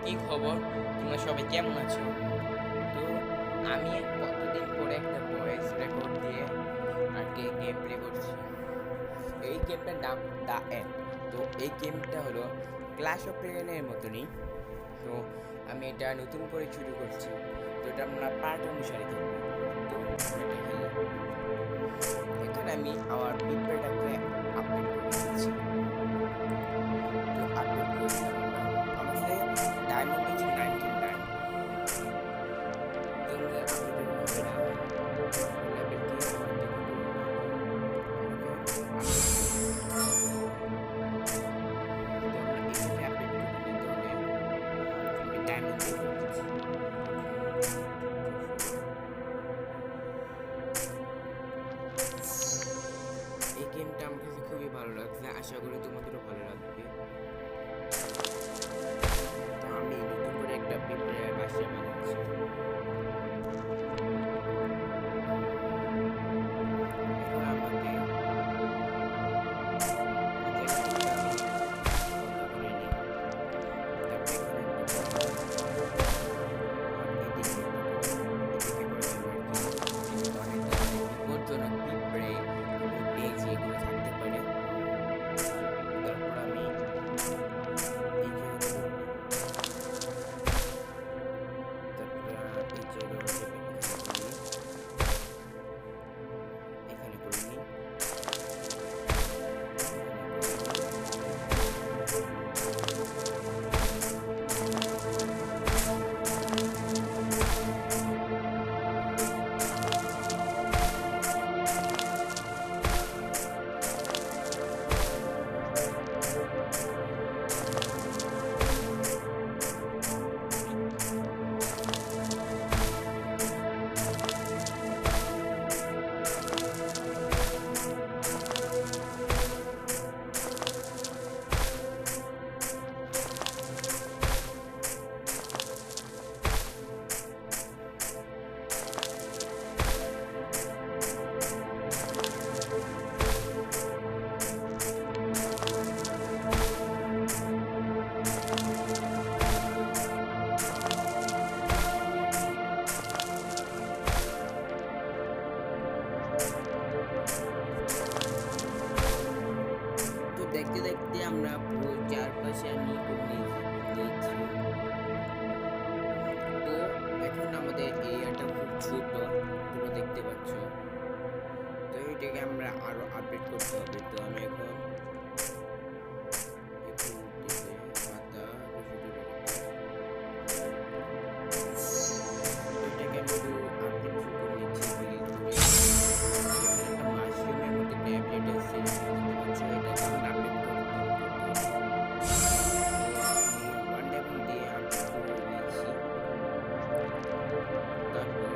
কি খবর? তোমরা সবাই কেমন আছো? তো আমি কতদিন পরে একটা ভয়েস রেকর্ড দিয়ে আর কি গেম প্লে করছি। এই গেমটার নাম দ্য এন্ড। তো এই গেমটা হলো ক্ল্যাশ অফ ক্ল্যানের মতনই। তো আমি এটা নতুন করে শুরু করছি। তো এটা আমরা পার্ট অনুসারে খেলবো। তো এটা খেলি। এখানে আমি আমার পিপলটাকে আপডেট করে দিচ্ছি। তো আপডেট করে দিলাম আমরা। আমাদের ডায়মন্ড হচ্ছে 99। তোমরা আপডেট হবে না। লেভেল দিয়ে এই গেমটা আমার কাছে খুবই ভালো লাগছে, আশা করি তোমাদেরও ভালো লাগবে। তো আমি নতুন করে একটা পিঁপড়ের বাসা বানাচ্ছি। এখন আমাকে বিপজ্জনক পিঁপড়ে পেয়েছি, এগুলো থাকতে পারে। তারপর আমি এখানে করে নিই। তো দেখতে দেখতে আমরা পুরো চারপাশে আমি নিয়েছি। তো এখন আমাদের এরিয়াটা খুব ছোট, তোমরা দেখতে পাচ্ছ। তো এটাকে আমরা আরো আপডেট করতে হবে। তো আমি এখন এটাকে আমি একটু আপডেট শুরু করে নিচ্ছি। একটা মাশরুমের মধ্যে ট্যাবলেট আছে, দেখতে পাচ্ছ। এটাকে আমরা আপডেট করতে ওয়ান লেভেল দিয়ে আপডেট করে নিয়েছি। তারপর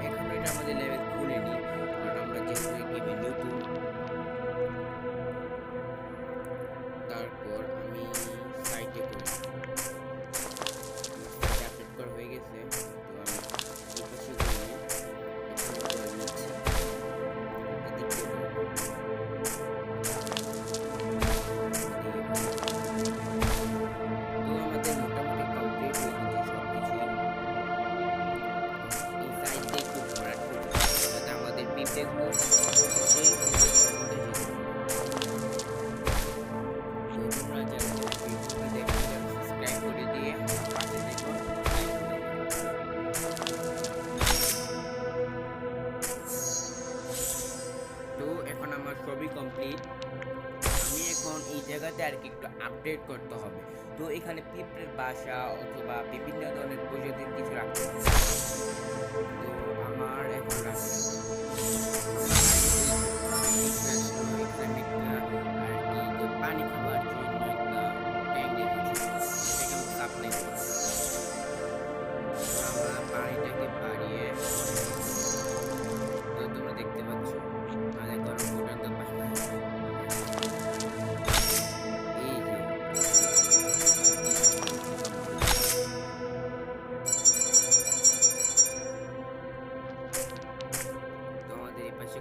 এখন এটা আমাদের লেভেল খুলেনি, কারণ আমরা যেহেতু গেমে নতুন। তারপর আমি সাইটে করি, আপডেট করা হয়ে গেছে। তো আমি কিছু করে নিচ্ছি। তো আমাদের মোটামুটি কমপ্লিট হয়ে গেছে সবকিছুই। এই সাইড দিয়ে একটু ভরাট করতে হবে, যাতে আমাদের পিঁপড়েগুলো সহজেই মধ্যে যেতে পারে। তো তোমরা যারা ভিডিওটি দেখতে চাও সাবস্ক্রাইব করে দিয়ে পাশে দেখো। তো এখন আমার সবই কমপ্লিট। আমি এখন এই জায়গাতে আর কি একটু আপডেট করতে হবে। তো এখানে পিঁপড়ের বাসা অথবা বিভিন্ন ধরনের প্রজাতির কিছু রাখতে হবে। তো আমার এখন পানি খাবার জন্য একটা ট্যাঙ্ক রেখেছি, এটাকে আমি সাপ্লাই করব। আমরা পানিটাকে বাড়িয়ে, তো তোমরা দেখতে পাচ্ছ অনেক গরম ফুটান্ত পানি। এই যে তোমাদের এই পাশে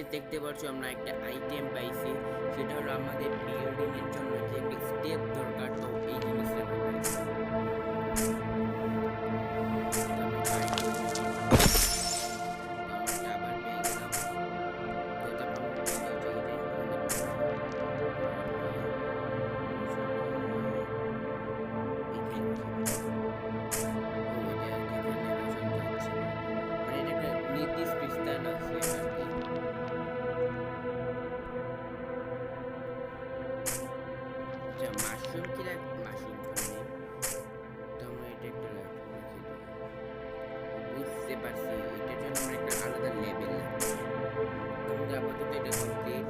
গাইস দেখতে পাচ্ছ আমরা একটা আইটেম পাইছি, সেটা হলো আমাদের বিল্ডিং এর জন্য যে একটা স্টেপ দরকার, তো এই জিনিসটা আমরা পাইছি। মাশরুম কি মাশরুম খাবে, তোমরা এটা একটা বুঝতে পারছি, এটার জন্য আমরা একটা আলাদা লেভেল লাগবে। তোমরা আপাতত এটা কমপ্লিট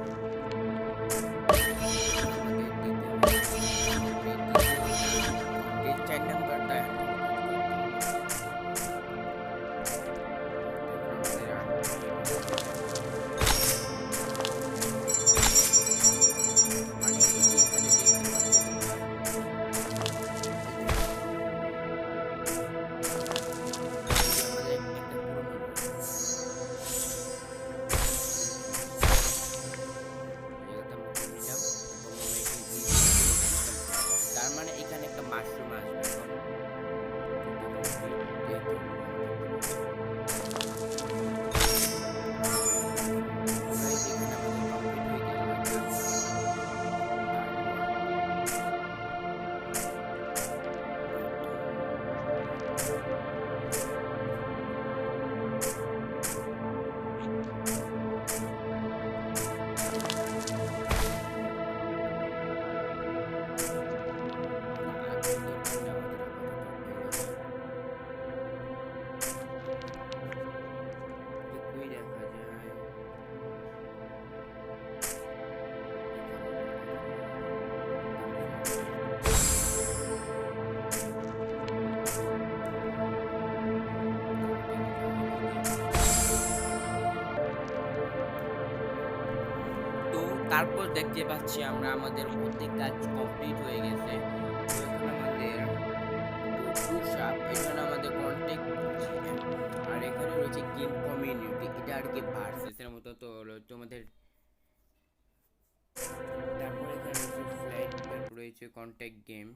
চার নাম্বারটা মাশরুম আসবে। তারপর দেখতে পাচ্ছি আমরা আমাদের প্রত্যেক কাজ কমপ্লিট হয়ে গেছে। এখন আমাদের এখানে আমাদের কন্টেক্ট, আর এখানে রয়েছে গেম কমিউনিটি, এটা আর কি ভার্সেসের মতো, তো তোমাদের তারপর এখানে রয়েছে ফ্লাইট, রয়েছে কন্টেক্ট গেম।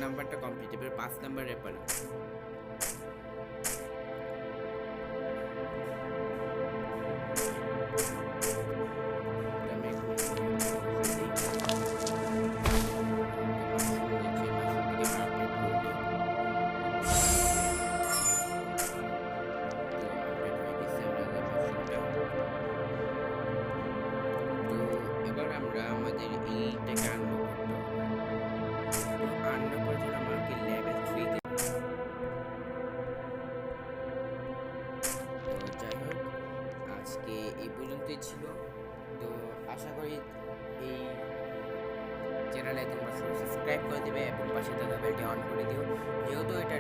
নাম্বারটা কমপ্লিট, এবার 5 নাম্বারের পালা। আমাদের এইটাকে আনলক করতে হবে। তো আনলক করার জন্য আমাকে লেভেল 3 তে, তো যাই হোক আজকে এই পর্যন্তই ছিল। তো আশা করি এই চ্যানেলে তোমরা সবাই সাবস্ক্রাইব করে দেবে এবং পাশে থাকা বেলটি অন করে দিও, যেহেতু এটা